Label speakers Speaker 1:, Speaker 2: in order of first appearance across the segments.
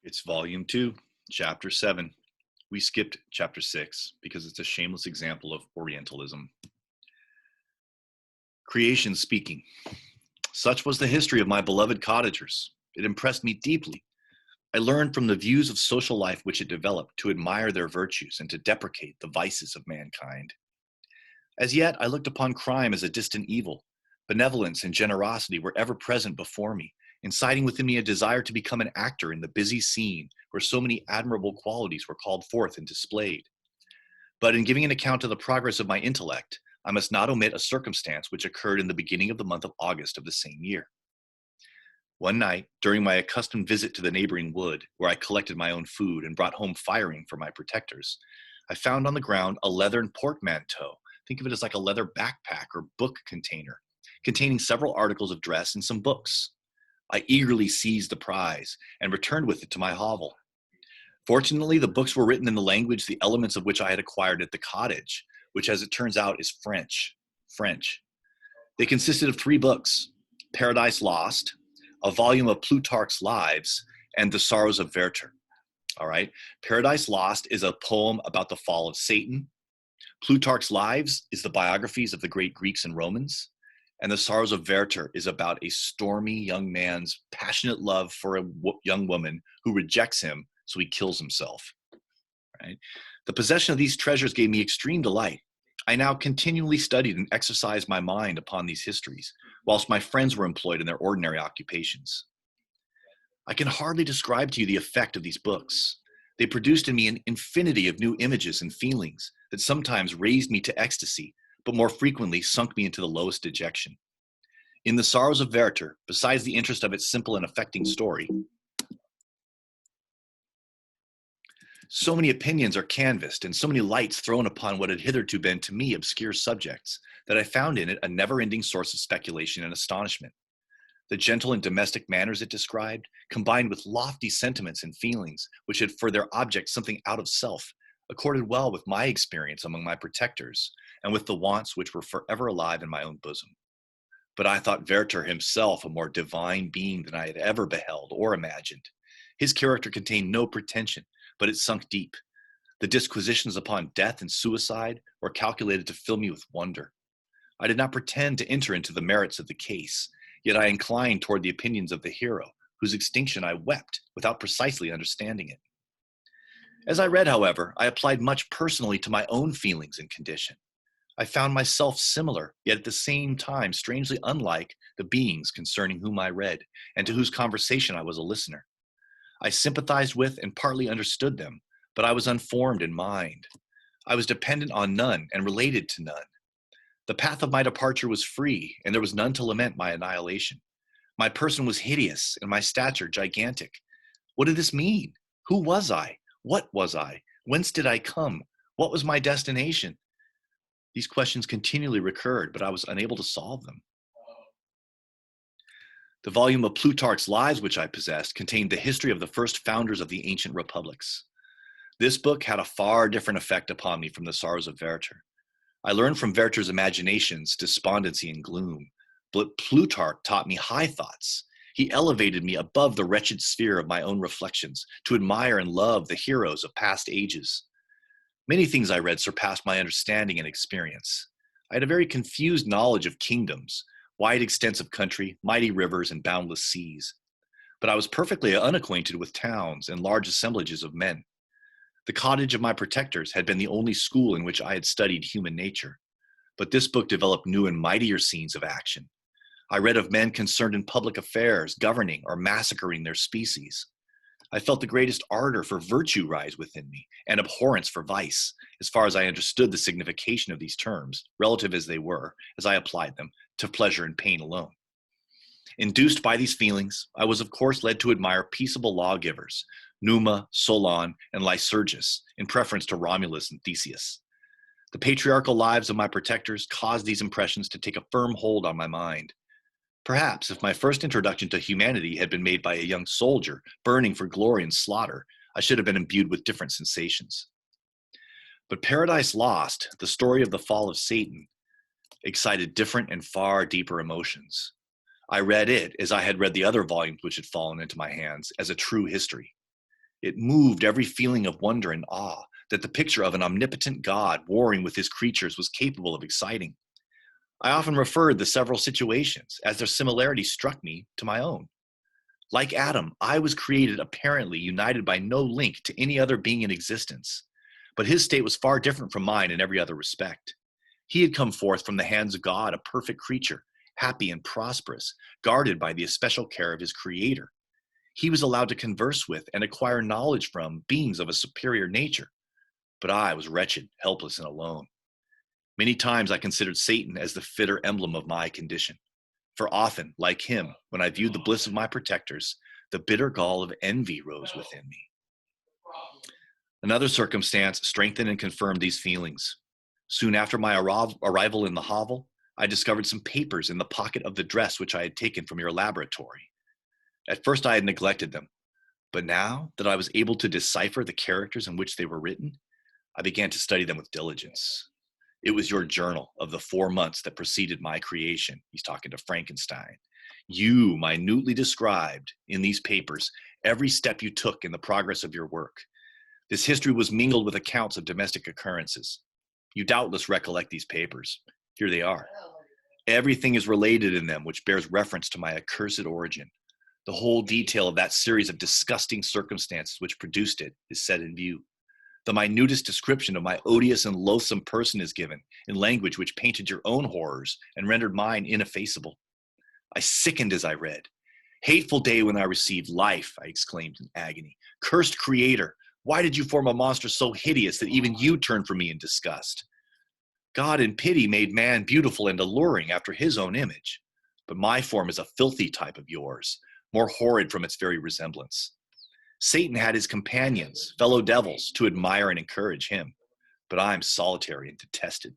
Speaker 1: It's volume 2, chapter 7. We skipped chapter 6 because it's a shameless example of Orientalism. Creation speaking. Such was the history of my beloved cottagers. It impressed me deeply. I learned from the views of social life which it developed to admire their virtues and to deprecate the vices of mankind. As yet, I looked upon crime as a distant evil. Benevolence and generosity were ever present before me, inciting within me a desire to become an actor in the busy scene where so many admirable qualities were called forth and displayed. But in giving an account of the progress of my intellect, I must not omit a circumstance which occurred in the beginning of the month of August of the same year. One night, during my accustomed visit to the neighboring wood, where I collected my own food and brought home firing for my protectors, I found on the ground a leathern portmanteau. Think of it as like a leather backpack or book container, containing several articles of dress and some books. I eagerly seized the prize and returned with it to my hovel. Fortunately, the books were written in the language, the elements of which I had acquired at the cottage, which, as it turns out, is French. They consisted of 3 books: Paradise Lost, a volume of Plutarch's Lives, and The Sorrows of Werther. All right. Paradise Lost is a poem about the fall of Satan. Plutarch's Lives is the biographies of the great Greeks and Romans. And The Sorrows of Werther is about a stormy young man's passionate love for a young woman who rejects him, so he kills himself. Right? The possession of these treasures gave me extreme delight. I now continually studied and exercised my mind upon these histories, whilst my friends were employed in their ordinary occupations. I can hardly describe to you the effect of these books. They produced in me an infinity of new images and feelings that sometimes raised me to ecstasy, but more frequently sunk me into the lowest dejection. In The Sorrows of Werther, besides the interest of its simple and affecting story, so many opinions are canvassed and so many lights thrown upon what had hitherto been to me obscure subjects that I found in it a never-ending source of speculation and astonishment. The gentle and domestic manners it described, combined with lofty sentiments and feelings which had for their object something out of self, accorded well with my experience among my protectors and with the wants which were forever alive in my own bosom. But I thought Werther himself a more divine being than I had ever beheld or imagined. His character contained no pretension, but it sunk deep. The disquisitions upon death and suicide were calculated to fill me with wonder. I did not pretend to enter into the merits of the case, yet I inclined toward the opinions of the hero, whose extinction I wept without precisely understanding it. As I read, however, I applied much personally to my own feelings and condition. I found myself similar, yet at the same time strangely unlike the beings concerning whom I read, and to whose conversation I was a listener. I sympathized with and partly understood them, but I was unformed in mind. I was dependent on none and related to none. The path of my departure was free, and there was none to lament my annihilation. My person was hideous, and my stature gigantic. What did this mean? Who was I? What was I? Whence did I come? What was my destination? These questions continually recurred, but I was unable to solve them. The volume of Plutarch's Lives which I possessed contained the history of the first founders of the ancient republics. This book had a far different effect upon me from The Sorrows of Werther. I learned from Werther's imaginations despondency and gloom, but Plutarch taught me high thoughts. He elevated me above the wretched sphere of my own reflections to admire and love the heroes of past ages. Many things I read surpassed my understanding and experience. I had a very confused knowledge of kingdoms, wide extents of country, mighty rivers, and boundless seas. But I was perfectly unacquainted with towns and large assemblages of men. The cottage of my protectors had been the only school in which I had studied human nature. But this book developed new and mightier scenes of action. I read of men concerned in public affairs, governing or massacring their species. I felt the greatest ardor for virtue rise within me, and abhorrence for vice, as far as I understood the signification of these terms, relative as they were, as I applied them, to pleasure and pain alone. Induced by these feelings, I was of course led to admire peaceable lawgivers, Numa, Solon, and Lycurgus, in preference to Romulus and Theseus. The patriarchal lives of my protectors caused these impressions to take a firm hold on my mind. Perhaps if my first introduction to humanity had been made by a young soldier burning for glory and slaughter, I should have been imbued with different sensations. But Paradise Lost, the story of the fall of Satan, excited different and far deeper emotions. I read it, as I had read the other volumes which had fallen into my hands, as a true history. It moved every feeling of wonder and awe that the picture of an omnipotent God warring with his creatures was capable of exciting. I often referred the several situations, as their similarities struck me, to my own. Like Adam, I was created apparently united by no link to any other being in existence, but his state was far different from mine in every other respect. He had come forth from the hands of God, a perfect creature, happy and prosperous, guarded by the especial care of his Creator. He was allowed to converse with and acquire knowledge from beings of a superior nature, but I was wretched, helpless, and alone. Many times I considered Satan as the fitter emblem of my condition. For often, like him, when I viewed the bliss of my protectors, the bitter gall of envy rose within me. Another circumstance strengthened and confirmed these feelings. Soon after my arrival in the hovel, I discovered some papers in the pocket of the dress which I had taken from your laboratory. At first I had neglected them, but now that I was able to decipher the characters in which they were written, I began to study them with diligence. It was your journal of the 4 months that preceded my creation. He's talking to Frankenstein. You minutely described in these papers every step you took in the progress of your work. This history was mingled with accounts of domestic occurrences. You doubtless recollect these papers. Here they are. Everything is related in them which bears reference to my accursed origin. The whole detail of that series of disgusting circumstances which produced it is set in view. The minutest description of my odious and loathsome person is given in language which painted your own horrors and rendered mine ineffaceable. I sickened as I read. Hateful day when I received life, I exclaimed in agony. Cursed Creator, why did you form a monster so hideous that even you turned from me in disgust? God in pity made man beautiful and alluring after his own image, but my form is a filthy type of yours, more horrid from its very resemblance. Satan had his companions, fellow devils, to admire and encourage him, but I am solitary and detested.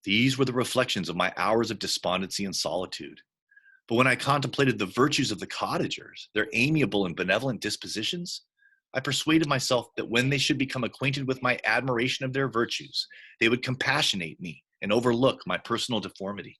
Speaker 1: These were the reflections of my hours of despondency and solitude. But when I contemplated the virtues of the cottagers, their amiable and benevolent dispositions, I persuaded myself that when they should become acquainted with my admiration of their virtues, they would compassionate me and overlook my personal deformity.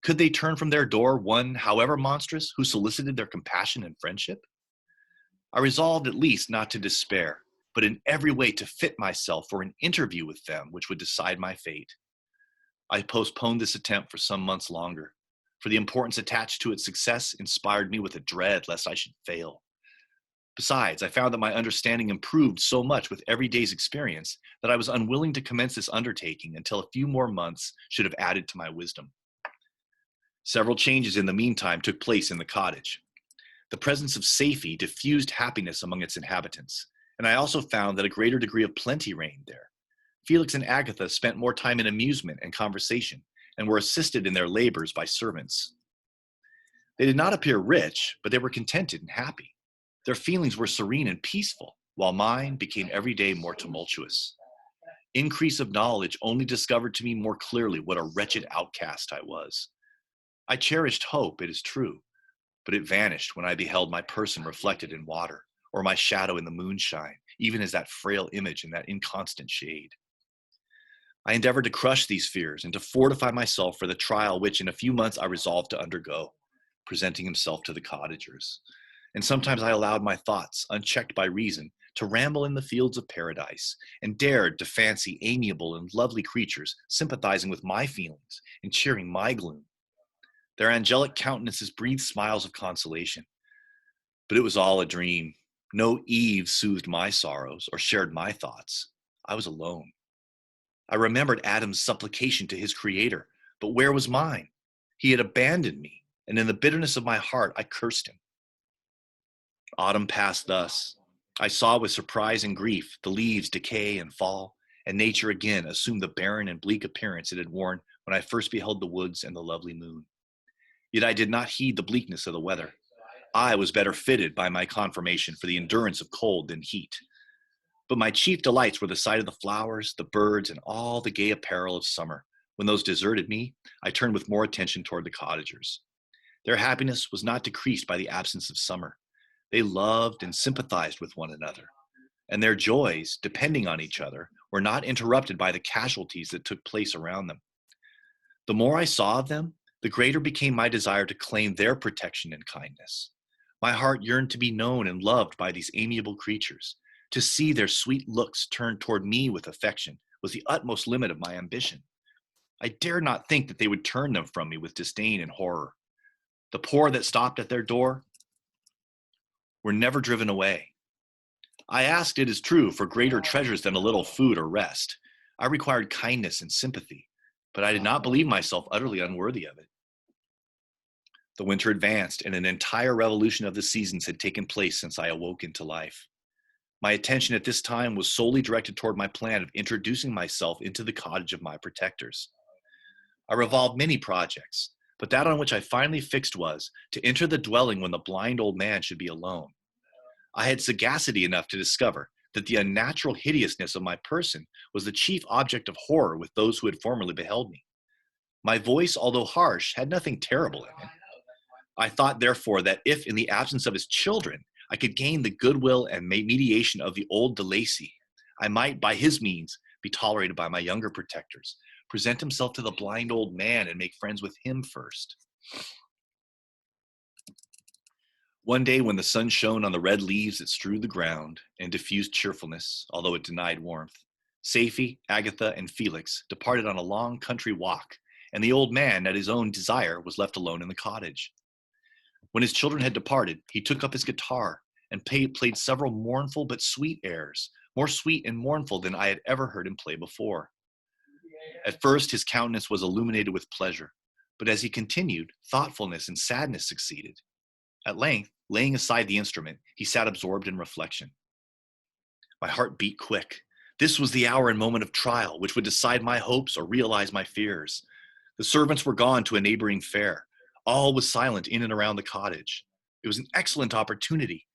Speaker 1: Could they turn from their door one, however monstrous, who solicited their compassion and friendship? I resolved at least not to despair, but in every way to fit myself for an interview with them which would decide my fate. I postponed this attempt for some months longer, for the importance attached to its success inspired me with a dread lest I should fail. Besides, I found that my understanding improved so much with every day's experience that I was unwilling to commence this undertaking until a few more months should have added to my wisdom. Several changes in the meantime took place in the cottage. The presence of Safie diffused happiness among its inhabitants, and I also found that a greater degree of plenty reigned there. Felix and Agatha spent more time in amusement and conversation, and were assisted in their labors by servants. They did not appear rich, but they were contented and happy. Their feelings were serene and peaceful, while mine became every day more tumultuous. Increase of knowledge only discovered to me more clearly what a wretched outcast I was. I cherished hope, it is true, but it vanished when I beheld my person reflected in water, or my shadow in the moonshine, even as that frail image in that inconstant shade. I endeavored to crush these fears and to fortify myself for the trial which in a few months I resolved to undergo, presenting himself to the cottagers. And sometimes I allowed my thoughts, unchecked by reason, to ramble in the fields of paradise, and dared to fancy amiable and lovely creatures sympathizing with my feelings and cheering my gloom. Their angelic countenances breathed smiles of consolation. But it was all a dream. No Eve soothed my sorrows or shared my thoughts. I was alone. I remembered Adam's supplication to his Creator, but where was mine? He had abandoned me, and in the bitterness of my heart, I cursed him. Autumn passed thus. I saw with surprise and grief the leaves decay and fall, and nature again assumed the barren and bleak appearance it had worn when I first beheld the woods and the lovely moon. Yet I did not heed the bleakness of the weather. I was better fitted by my conformation for the endurance of cold than heat. But my chief delights were the sight of the flowers, the birds, and all the gay apparel of summer. When those deserted me, I turned with more attention toward the cottagers. Their happiness was not decreased by the absence of summer. They loved and sympathized with one another, and their joys, depending on each other, were not interrupted by the casualties that took place around them. The more I saw of them, the greater became my desire to claim their protection and kindness. My heart yearned to be known and loved by these amiable creatures. To see their sweet looks turned toward me with affection was the utmost limit of my ambition. I dared not think that they would turn them from me with disdain and horror. The poor that stopped at their door were never driven away. I asked, it is true, for greater treasures than a little food or rest. I required kindness and sympathy, but I did not believe myself utterly unworthy of it. The winter advanced, and an entire revolution of the seasons had taken place since I awoke into life. My attention at this time was solely directed toward my plan of introducing myself into the cottage of my protectors. I revolved many projects, but that on which I finally fixed was to enter the dwelling when the blind old man should be alone. I had sagacity enough to discover that the unnatural hideousness of my person was the chief object of horror with those who had formerly beheld me. My voice, although harsh, had nothing terrible in it. I thought, therefore, that if, in the absence of his children, I could gain the goodwill and mediation of the old De Lacy, I might, by his means, be tolerated by my younger protectors, present himself to the blind old man, and make friends with him first. One day, when the sun shone on the red leaves that strewed the ground and diffused cheerfulness, although it denied warmth, Safie, Agatha, and Felix departed on a long country walk, and the old man, at his own desire, was left alone in the cottage. When his children had departed, he took up his guitar and played several mournful but sweet airs, more sweet and mournful than I had ever heard him play before. At first, his countenance was illuminated with pleasure, but as he continued, thoughtfulness and sadness succeeded. At length, laying aside the instrument, he sat absorbed in reflection. My heart beat quick. This was the hour and moment of trial, which would decide my hopes or realize my fears. The servants were gone to a neighboring fair. All was silent in and around the cottage. It was an excellent opportunity.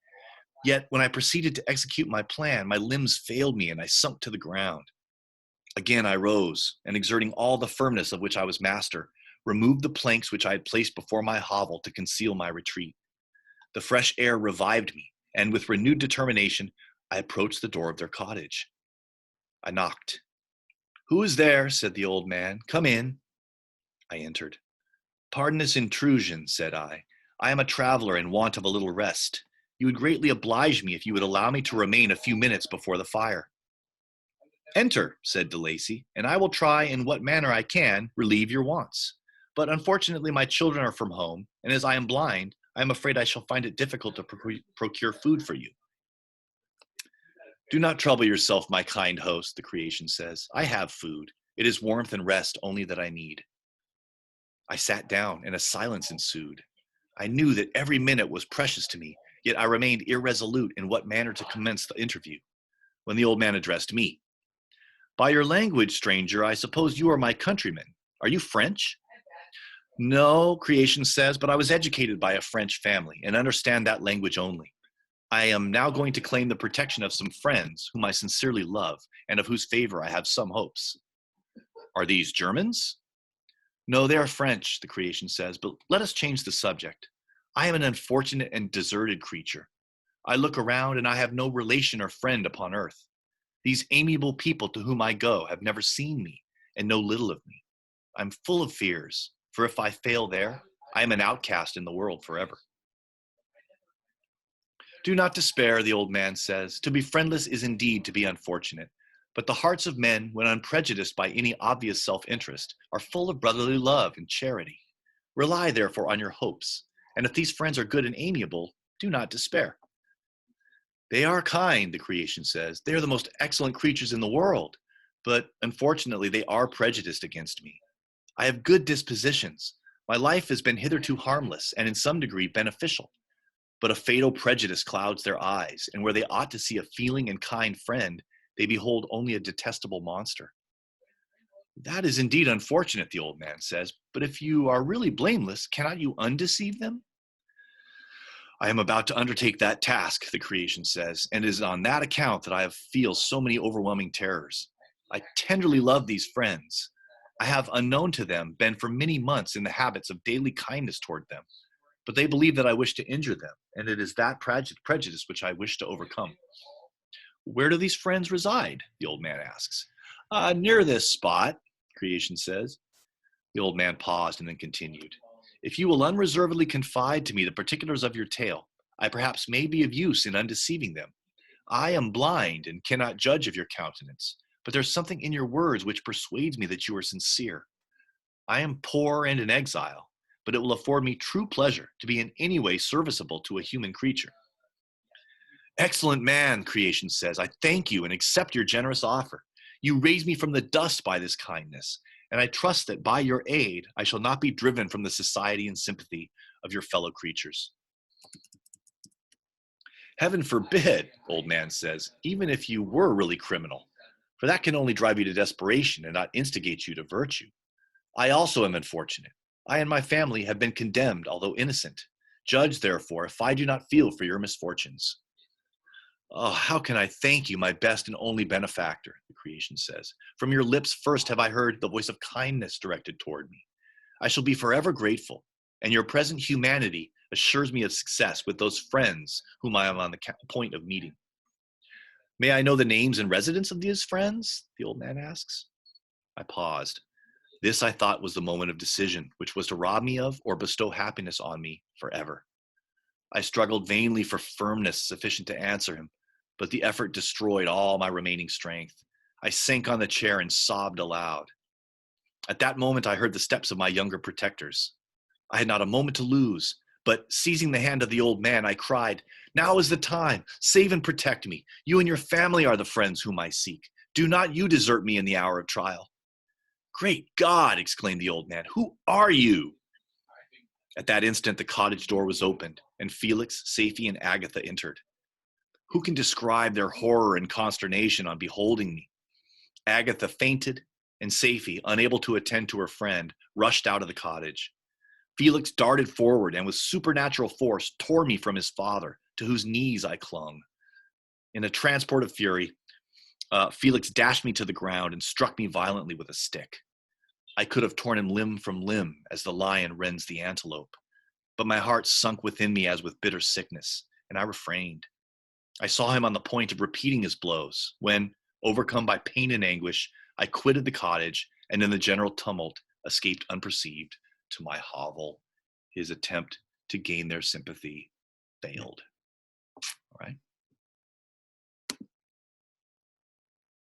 Speaker 1: Yet, when I proceeded to execute my plan, my limbs failed me and I sunk to the ground. Again I rose, and exerting all the firmness of which I was master, removed the planks which I had placed before my hovel to conceal my retreat. The fresh air revived me, and with renewed determination, I approached the door of their cottage. I knocked. "Who is there?" said the old man. "Come in." I entered. "Pardon this intrusion," said I. "I am a traveler in want of a little rest. You would greatly oblige me if you would allow me to remain a few minutes before the fire." "Enter," said De Lacy, "and I will try in what manner I can relieve your wants. But unfortunately my children are from home, and as I am blind, I am afraid I shall find it difficult to procure food for you." "Do not trouble yourself, my kind host," the creation says. "I have food. It is warmth and rest only that I need." I sat down, and a silence ensued. I knew that every minute was precious to me, yet I remained irresolute in what manner to commence the interview, when the old man addressed me. "By your language, stranger, I suppose you are my countrymen. Are you French?" "No," creation says, "but I was educated by a French family and understand that language only. I am now going to claim the protection of some friends whom I sincerely love and of whose favor I have some hopes." "Are these Germans?" "No, they are French," the creation says, "but let us change the subject. I am an unfortunate and deserted creature. I look around and I have no relation or friend upon earth. These amiable people to whom I go have never seen me and know little of me. I'm full of fears, for if I fail there, I am an outcast in the world forever." "Do not despair," the old man says. "To be friendless is indeed to be unfortunate. But the hearts of men, when unprejudiced by any obvious self-interest, are full of brotherly love and charity. Rely, therefore, on your hopes, and if these friends are good and amiable, do not despair." "They are kind," the creation says. "They are the most excellent creatures in the world, but unfortunately they are prejudiced against me. I have good dispositions. My life has been hitherto harmless and in some degree beneficial. But a fatal prejudice clouds their eyes, and where they ought to see a feeling and kind friend, they behold only a detestable monster." "That is indeed unfortunate," the old man says, "but if you are really blameless, cannot you undeceive them?" "I am about to undertake that task," the creation says, "and it is on that account that I feel so many overwhelming terrors. I tenderly love these friends. I have, unknown to them, been for many months in the habits of daily kindness toward them, but they believe that I wish to injure them, and it is that prejudice which I wish to overcome." "Where do these friends reside?" the old man asks. "Near this spot," creation says. The old man paused and then continued. "If you will unreservedly confide to me the particulars of your tale, I perhaps may be of use in undeceiving them. I am blind and cannot judge of your countenance, but there's something in your words which persuades me that you are sincere. I am poor and in exile, but it will afford me true pleasure to be in any way serviceable to a human creature. Excellent man, creation says, I thank you and accept your generous offer. You raise me from the dust by this kindness, and I trust that by your aid I shall not be driven from the society and sympathy of your fellow creatures. Heaven forbid, old man says, even if you were really criminal, for that can only drive you to desperation and not instigate you to virtue. I also am unfortunate. I and my family have been condemned, although innocent. Judge, therefore, if I do not feel for your misfortunes. Oh, how can I thank you, my best and only benefactor, the creation says. From your lips first have I heard the voice of kindness directed toward me. I shall be forever grateful, and your present humanity assures me of success with those friends whom I am on the point of meeting. May I know the names and residence of these friends? The old man asks. I paused. This, I thought, was the moment of decision, which was to rob me of or bestow happiness on me forever. I struggled vainly for firmness sufficient to answer him, but the effort destroyed all my remaining strength. I sank on the chair and sobbed aloud. At that moment, I heard the steps of my younger protectors. I had not a moment to lose, but seizing the hand of the old man, I cried, now is the time. Save and protect me. You and your family are the friends whom I seek. Do not you desert me in the hour of trial. Great God, exclaimed the old man, who are you? At that instant, the cottage door was opened, and Felix, Safie, and Agatha entered. Who can describe their horror and consternation on beholding me? Agatha fainted, and Safie, unable to attend to her friend, rushed out of the cottage. Felix darted forward and with supernatural force tore me from his father, to whose knees I clung. In a transport of fury, Felix dashed me to the ground and struck me violently with a stick. I could have torn him limb from limb as the lion rends the antelope, but my heart sunk within me as with bitter sickness, and I refrained. I saw him on the point of repeating his blows when, overcome by pain and anguish, I quitted the cottage and in the general tumult escaped unperceived to my hovel. His attempt to gain their sympathy failed. All right.